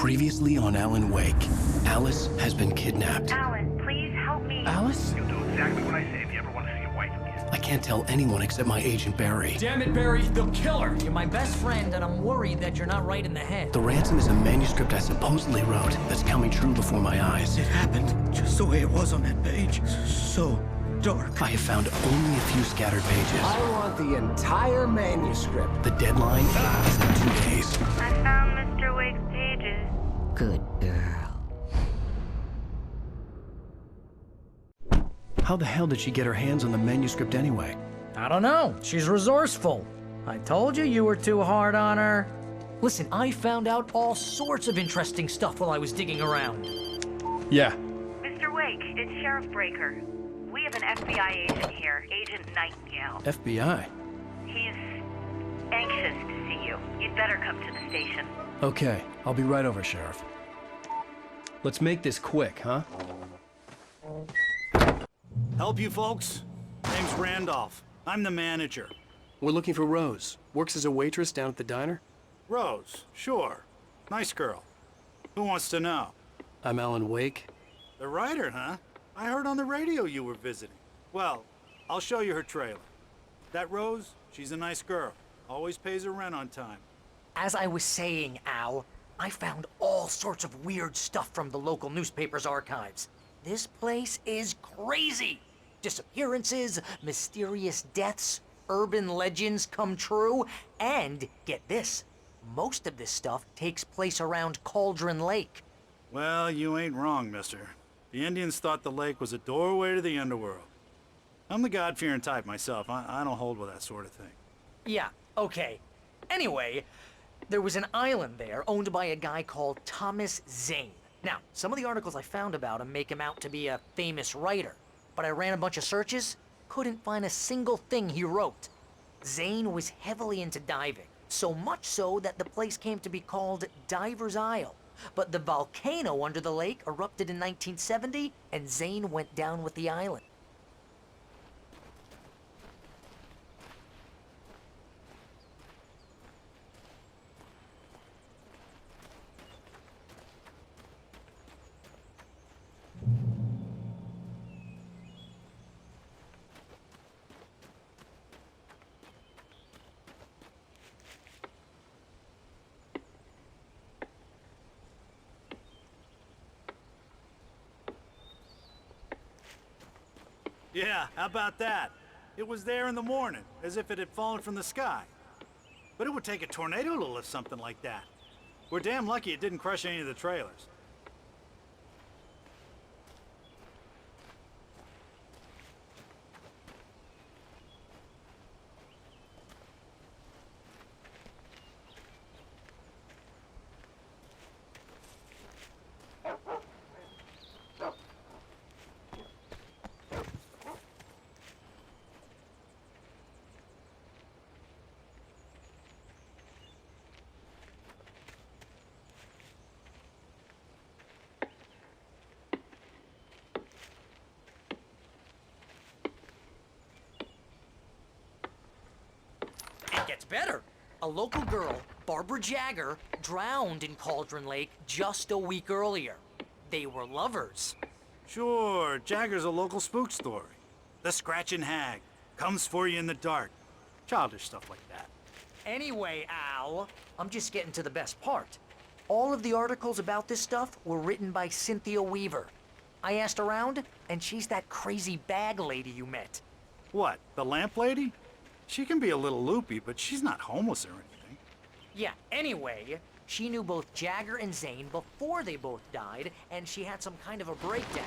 Previously on Alan Wake, Alice has been kidnapped. Alan, please help me. Alice? You'll do exactly what I say if you ever want to see your wife again. I can't tell anyone except my agent Barry. Damn it, Barry, they'll kill her! You're my best friend, and I'm worried that you're not right in the head. The ransom is a manuscript I supposedly wrote that's coming true before my eyes. It happened just the way it was on that page. So dark. I have found only a few scattered pages. I want the entire manuscript. The deadline is in 2 days. I found Mr. Wake's pages. Good girl. How the hell did she get her hands on the manuscript anyway? I don't know. She's resourceful. I told you were too hard on her. Listen, I found out all sorts of interesting stuff while I was digging around. Yeah. Mr. Wake, it's Sheriff Breaker. We have an FBI agent here, Agent Nightingale. FBI? He's anxious to see you. You'd better come to the station. Okay, I'll be right over, Sheriff. Let's make this quick, huh? Help you folks? Name's Randolph. I'm the manager. We're looking for Rose. Works as a waitress down at the diner. Rose, sure. Nice girl. Who wants to know? I'm Alan Wake. The writer, huh? I heard on the radio you were visiting. Well, I'll show you her trailer. That Rose, she's a nice girl. Always pays her rent on time. As I was saying, Al, I found all sorts of weird stuff from the local newspaper's archives. This place is crazy. Disappearances, mysterious deaths, urban legends come true, and get this, most of this stuff takes place around Cauldron Lake. Well, you ain't wrong, mister. The Indians thought the lake was a doorway to the underworld. I'm the God-fearing type myself. I don't hold with that sort of thing. Yeah, okay. Anyway, there was an island there owned by a guy called Thomas Zane. Now, some of the articles I found about him make him out to be a famous writer, but I ran a bunch of searches, couldn't find a single thing he wrote. Zane was heavily into diving, so much so that the place came to be called Diver's Isle. But the volcano under the lake erupted in 1970, and Zane went down with the island. Yeah, how about that? It was there in the morning, as if it had fallen from the sky. But it would take a tornado to lift something like that. We're damn lucky it didn't crush any of the trailers. It gets better. A local girl, Barbara Jagger, drowned in Cauldron Lake just a week earlier. They were lovers. Sure, Jagger's a local spook story. The Scratching Hag comes for you in the dark. Childish stuff like that. Anyway, Al, I'm just getting to the best part. All of the articles about this stuff were written by Cynthia Weaver. I asked around, and she's that crazy bag lady you met. What, the lamp lady? She can be a little loopy, but she's not homeless or anything. Yeah, anyway, she knew both Jagger and Zane before they both died, and she had some kind of a breakdown.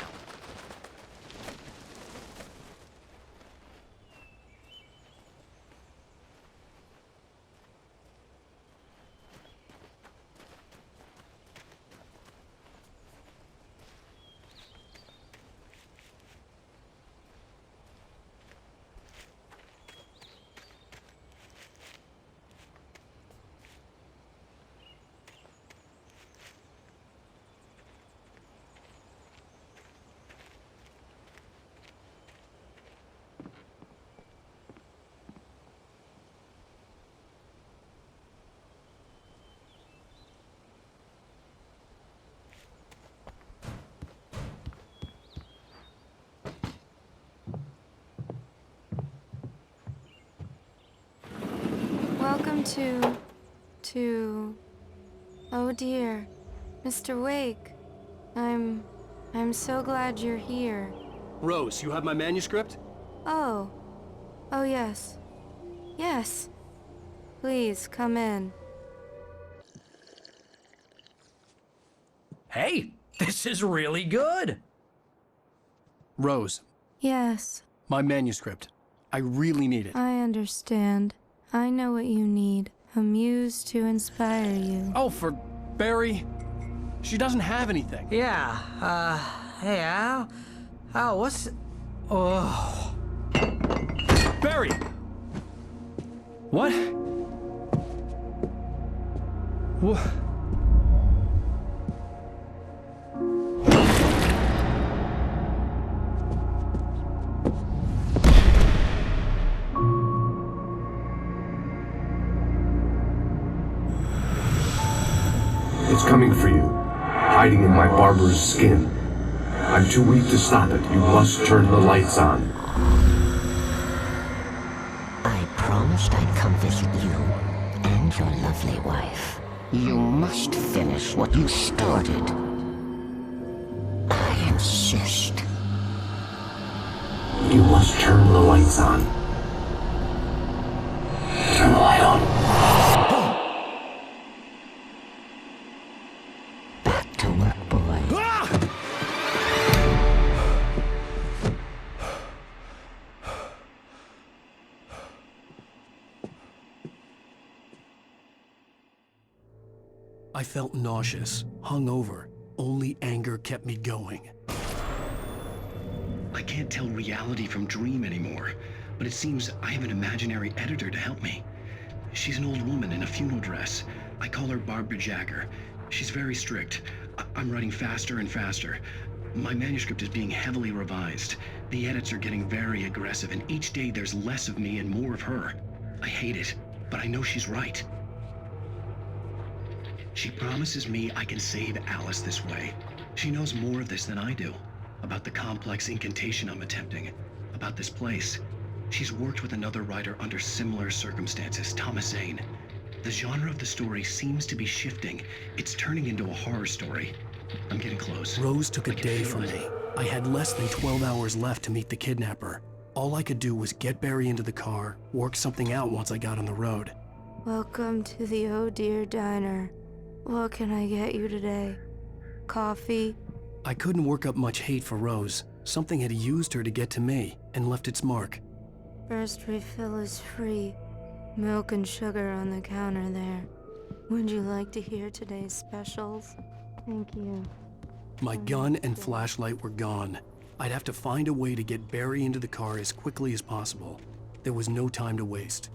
to... Oh dear, Mr. Wake. I'm so glad you're here. Rose, you have my manuscript? Oh. Oh yes. Yes. Please, come in. Hey, this is really good. Rose, Yes, my manuscript. I really need it. I understand. I know what you need. A muse to inspire you. Oh, for Barry? She doesn't have anything. Yeah, hey, Al? Al, what's... Oh... Barry! What? What? It's coming for you, hiding in my barber's skin. I'm too weak to stop it. You must turn the lights on. I promised I'd come visit you and your lovely wife. You must finish what you started. I insist. You must turn the lights on. Turn the light on. Back to work, boy. I felt nauseous, hungover. Only anger kept me going. I can't tell reality from dream anymore, but it seems I have an imaginary editor to help me. She's an old woman in a funeral dress. I call her Barbara Jagger. She's very strict. I'm writing faster and faster. My manuscript is being heavily revised. The edits are getting very aggressive, and each day there's less of me and more of her. I hate it, but I know she's right. She promises me I can save Alice this way. She knows more of this than I do. About the complex incantation I'm attempting. About this place. She's worked with another writer under similar circumstances, Thomas Zane. The genre of the story seems to be shifting. It's turning into a horror story. I'm getting close. Rose took a I can day feel from it. me. I had less than 12 hours left to meet the kidnapper. All I could do was get Barry into the car, work something out once I got on the road. Welcome to the Oh Dear Diner. What can I get you today? Coffee? I couldn't work up much hate for Rose. Something had used her to get to me and left its mark. First refill is free. Milk and sugar on the counter there. Would you like to hear today's specials? Thank you. My gun and flashlight were gone. I'd have to find a way to get Barry into the car as quickly as possible. There was no time to waste.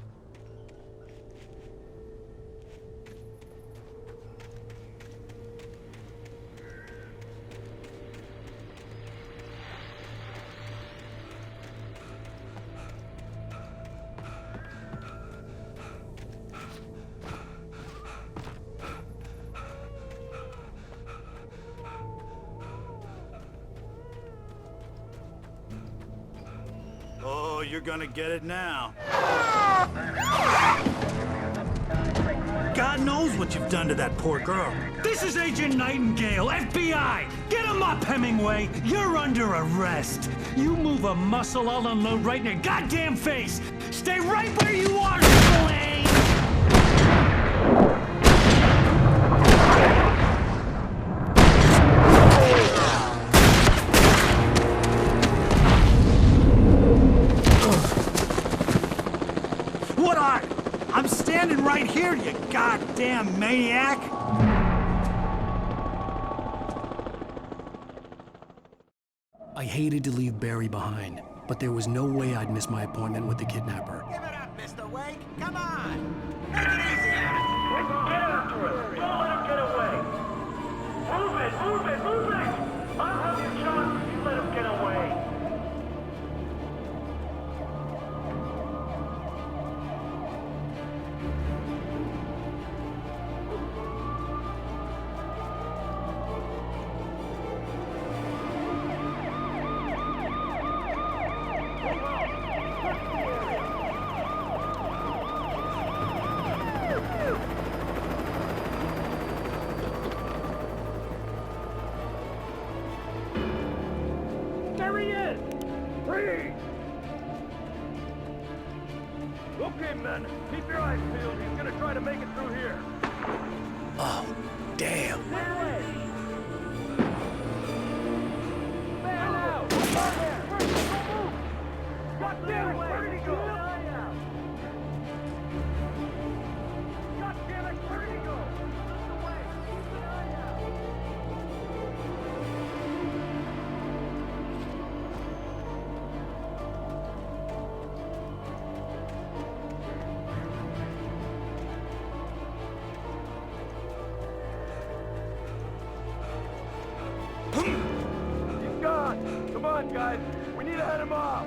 Oh, you're gonna get it now. God knows what you've done to that poor girl. This is Agent Nightingale, FBI! Get him up, Hemingway! You're under arrest! You move a muscle, I'll unload right in your goddamn face! Stay right where you are, Slane! What are? I'm standing right here, you goddamn maniac! I hated to leave Barry behind, but there was no way I'd miss my appointment with the kidnapper. Give it up, Mr. Wake. Come on. Make it easy on him. Get after him! Don't let him get away! Move it! Move it! Move it! I'll have you shot if you let him get away! he is! Freeze! Okay, men, keep your eyes peeled. He's gonna try to make it through here. Oh, damn. Man out! God damn it, where did he go? God damn it, where did he go? He's gone! Come on, guys! We need to head him off!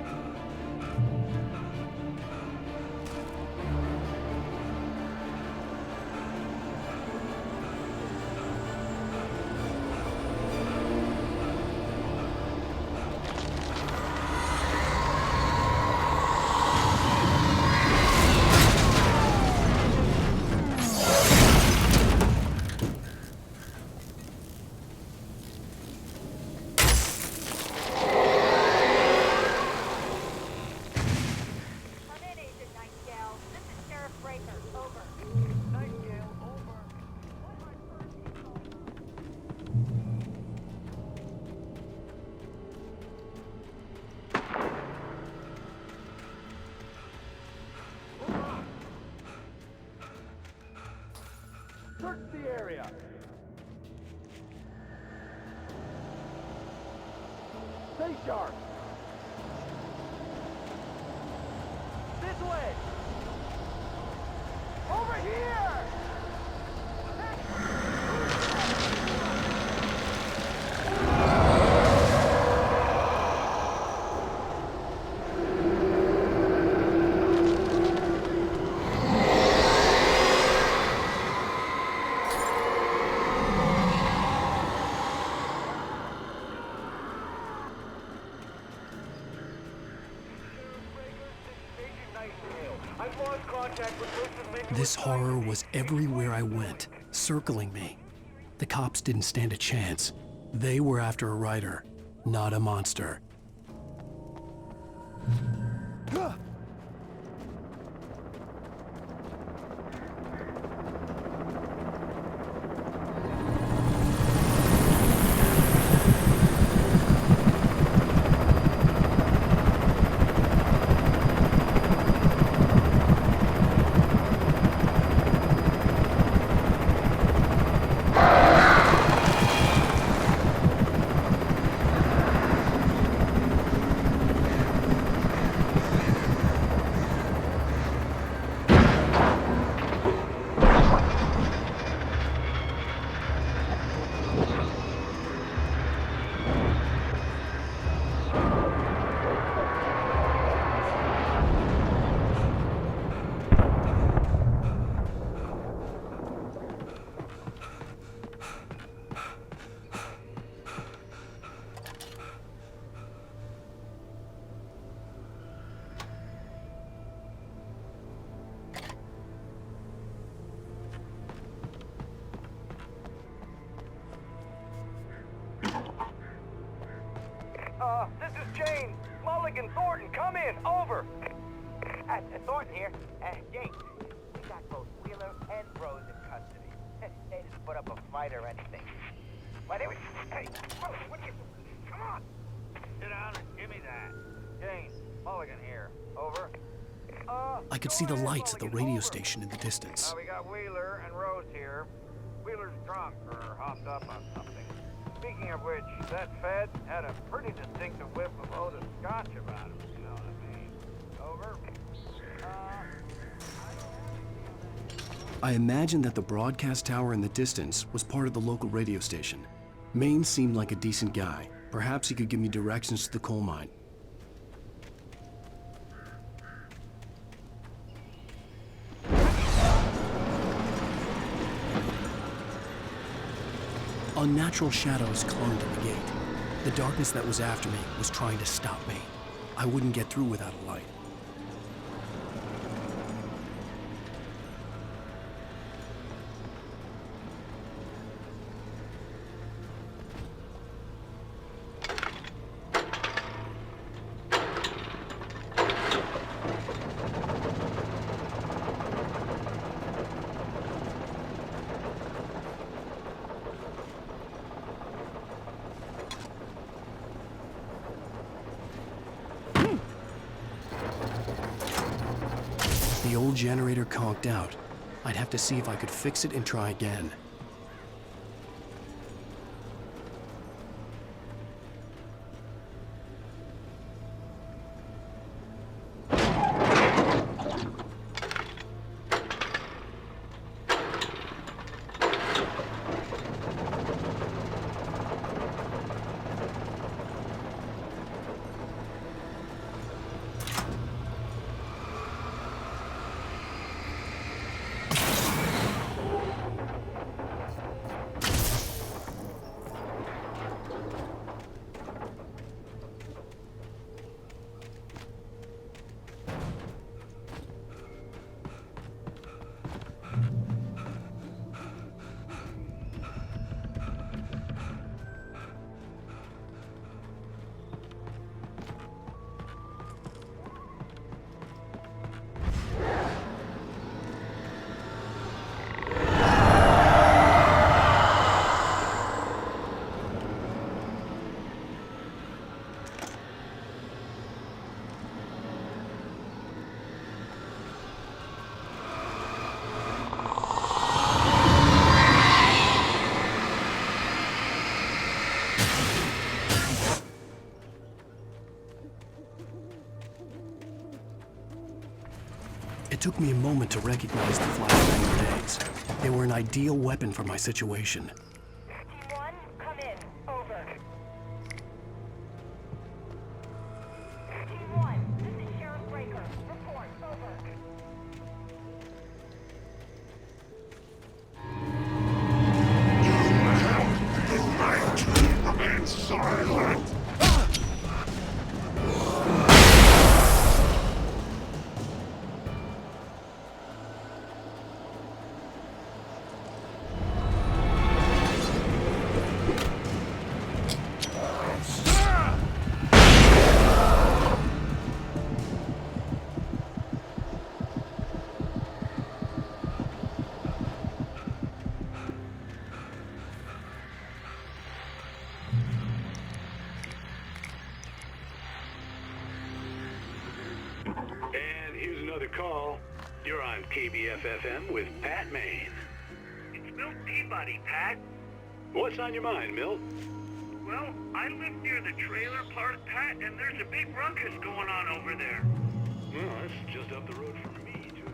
Search the area! Stay sharp! This way! Over here! This horror was everywhere I went, circling me. The cops didn't stand a chance. They were after a writer, not a monster. This is Jane. Mulligan, Thornton, come in. Over. Thornton here. Jake, we got both Wheeler and Rose in custody. They didn't put up a fight or anything. But anyway, hey, what do you... Come on. Sit down and give me that. Jane, Mulligan here. Over. I could see the lights at the radio station in the distance. We got Wheeler and Rose here. Wheeler's drunk or hopped up on something. Speaking of which, that Fed had a pretty distinctive whiff of Otis Scotch about him, you know what I mean? Over. I imagined that the broadcast tower in the distance was part of the local radio station. Maine seemed like a decent guy. Perhaps he could give me directions to the coal mine. Unnatural shadows clung to the gate. The darkness that was after me was trying to stop me. I wouldn't get through without a light. old generator conked out. I'd have to see if I could fix it and try again. It took me a moment to recognize the flashbang grenades. They were an ideal weapon for my situation. Team 1, come in. Over. Team 1, this is Sheriff Breaker. Report. Over. Remain silent. And here's another call. You're on KBF-FM with Pat Maine. It's Milt Peabody, Pat. What's on your mind, Milt? Well, I live near the trailer park, Pat, and there's a big ruckus going on over there. Well, that's just up the road from me, too.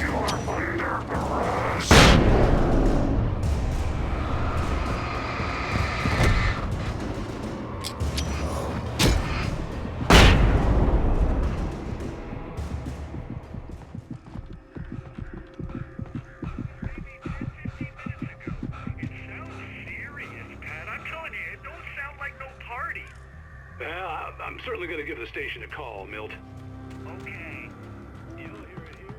You're under arrest. I'm certainly going to give the station a call, Milt. Okay. You'll hear it here.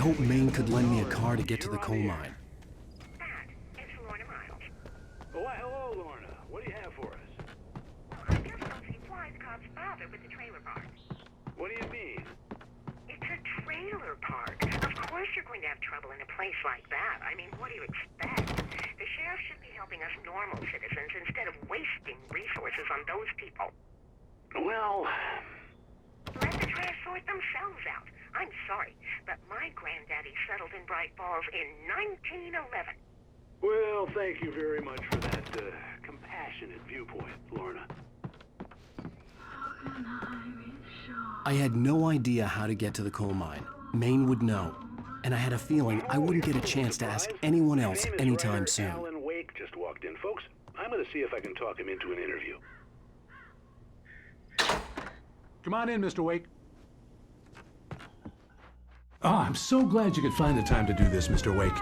hoped Maine could lend me a car to get to the coal mine. Pat, it's Lorna Miles. Why, hello, Lorna. What do you have for us? I just don't see why the cops bother with the trailer park. What do you mean? It's a trailer park. Of course you're going to have trouble in a place like that. I mean, what do you expect? The sheriff should be helping us normal citizens instead of wasting resources on those people. Well, Let the trash sort themselves out. I'm sorry, but my granddaddy settled in Bright Falls in 1911. well, thank you very much for that compassionate viewpoint, Lorna. I had no idea how to get to the coal mine. Maine would know. And I had a feeling I wouldn't get a chance to ask anyone else Famous anytime writer soon. Alan Wake just walked in, folks. I'm going to see if I can talk him into an interview. Come on in, Mr. Wake. Oh, I'm so glad you could find the time to do this, Mr. Wake.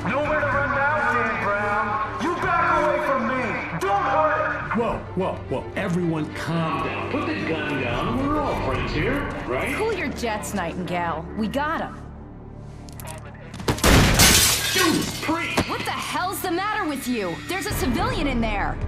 Nowhere to run now, Dan Brown. You back away from me. Don't hurt. Whoa. Everyone calm down. Put the gun down. We're all friends here, right? Cool your jets, Nightingale. We got him. What the hell's the matter with you? There's a civilian in there.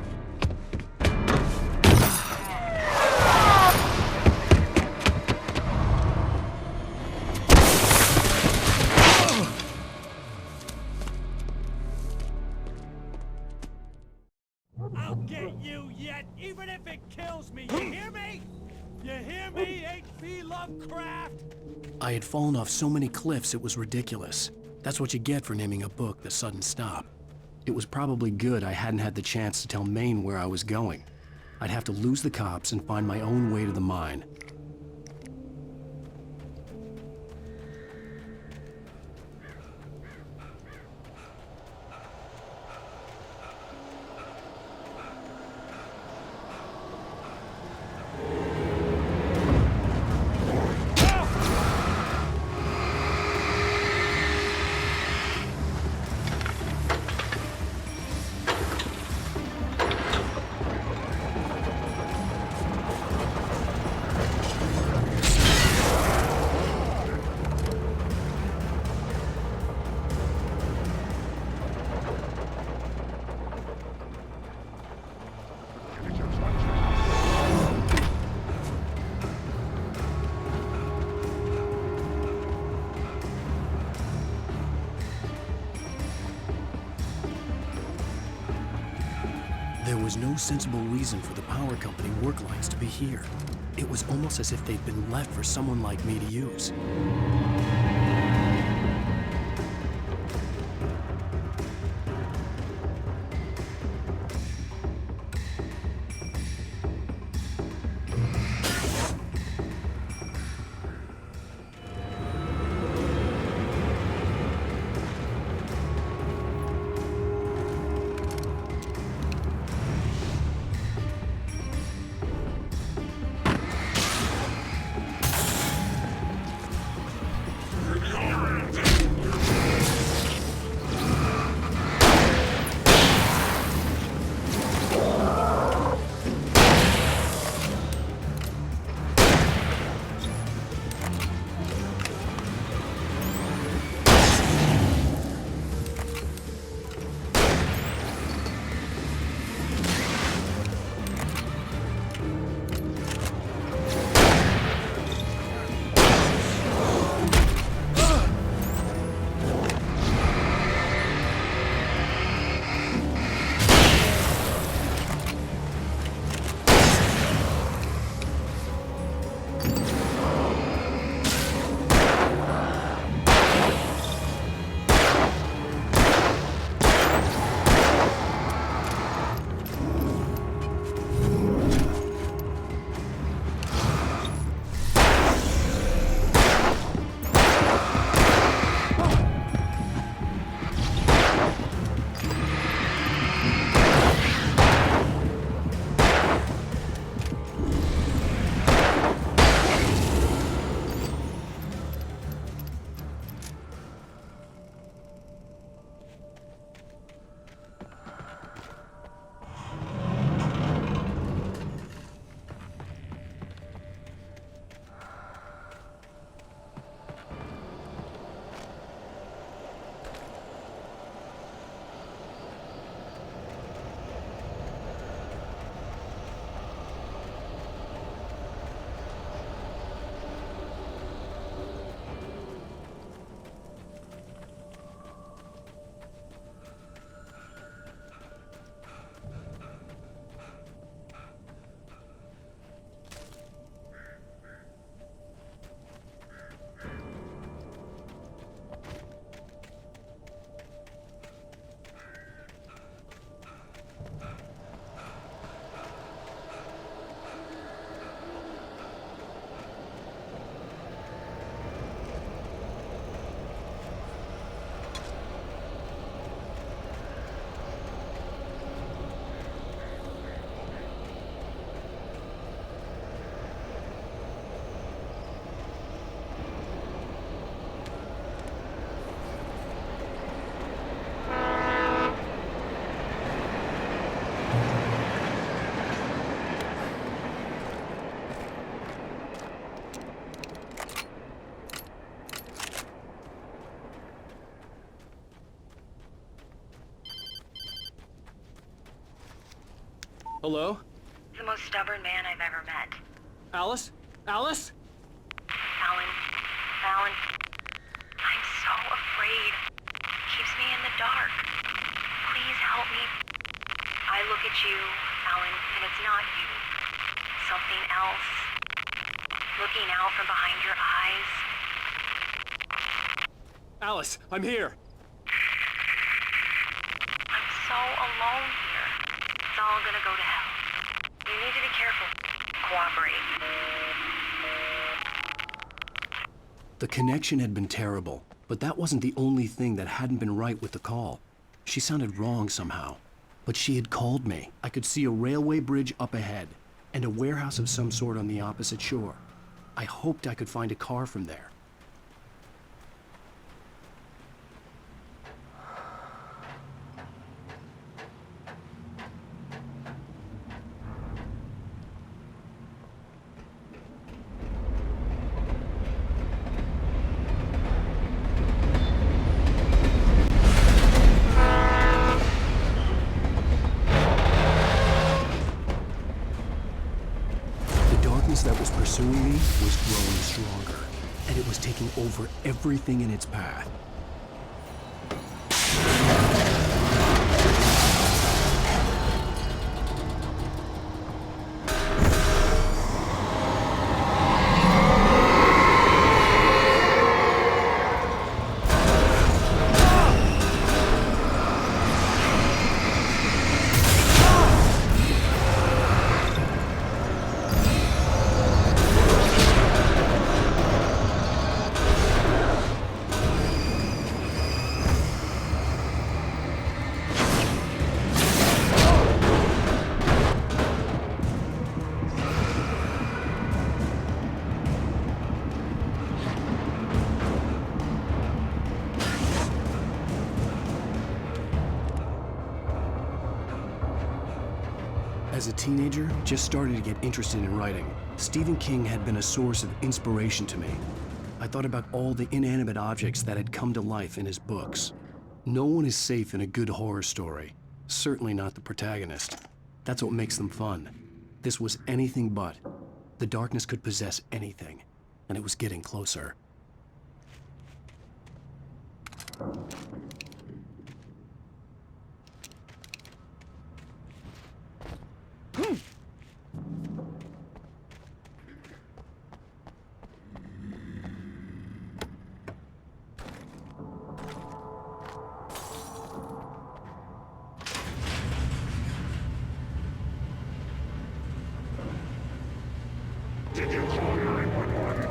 I'll get you yet, even if it kills me. You hear me? You hear me, H.P. Lovecraft? I had fallen off so many cliffs it was ridiculous. That's what you get for naming a book The Sudden Stop. It was probably good I hadn't had the chance to tell Maine where I was going. I'd have to lose the cops and find my own way to the mine. There was no sensible reason for the power company work lights to be here. It was almost as if they'd been left for someone like me to use. Hello? The most stubborn man I've ever met. Alice? Alice? Alan, I'm so afraid. Keeps me in the dark. Please help me. I look at you, Alan, and it's not you. Something else. Looking out from behind your eyes. Alice, I'm here. I'm so alone here. It's all gonna go to hell. You need to be careful. Cooperate. The connection had been terrible, but that wasn't the only thing that hadn't been right with the call. She sounded wrong somehow. But she had called me. I could see a railway bridge up ahead, and a warehouse of some sort on the opposite shore. I hoped I could find a car from there. That was pursuing me was growing stronger, and it was taking over everything in its path. As a teenager, just starting to get interested in writing, Stephen King had been a source of inspiration to me. I thought about all the inanimate objects that had come to life in his books. No one is safe in a good horror story. Certainly not the protagonist. That's what makes them fun. This was anything but. The darkness could possess anything, and it was getting closer. Did you call 911?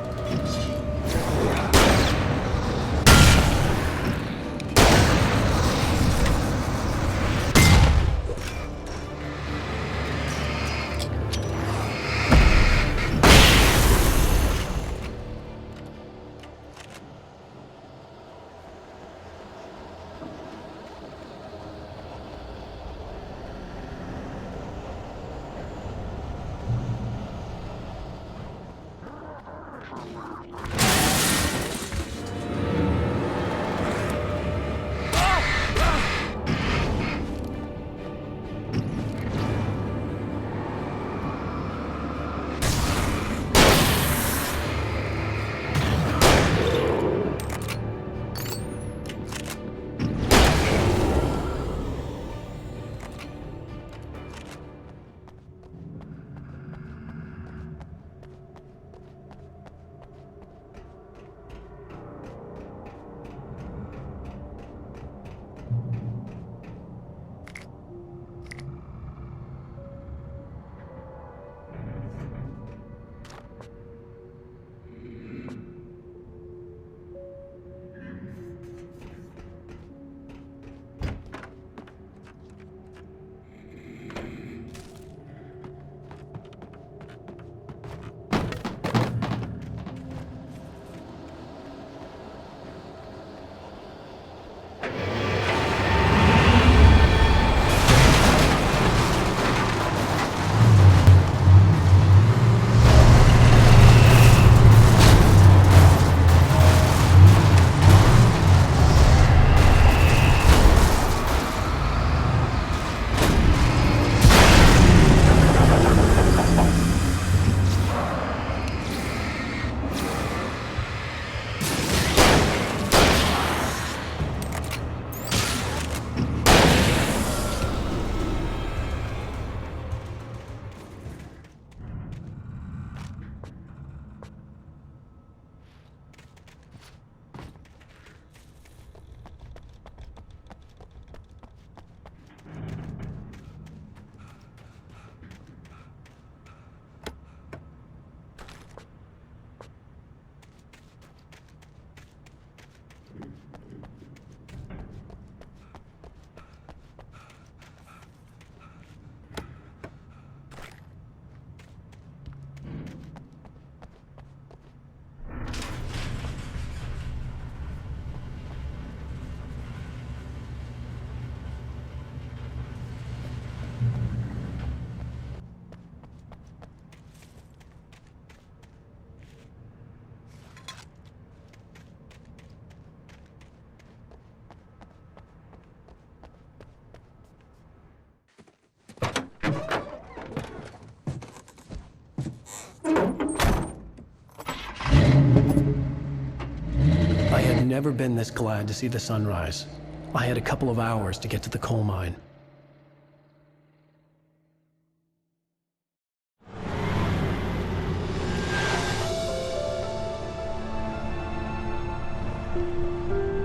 never been this glad to see the sunrise. I had a couple of hours to get to the coal mine.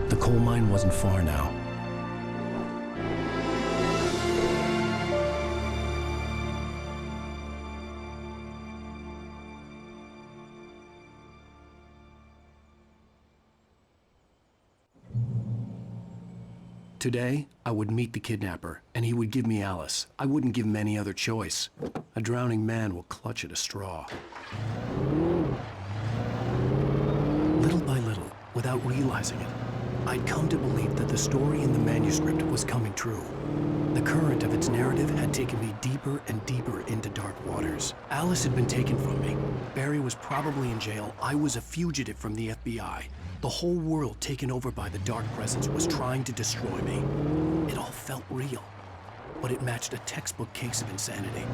The coal mine wasn't far now. Today, I would meet the kidnapper, and he would give me Alice. I wouldn't give him any other choice. A drowning man will clutch at a straw. Little by little, without realizing it, I'd come to believe that the story in the manuscript was coming true. The current of its narrative had taken me deeper and deeper into dark waters. Alice had been taken from me. Barry was probably in jail. I was a fugitive from the FBI. The whole world taken over by the Dark Presence was trying to destroy me. It all felt real, but it matched a textbook case of insanity.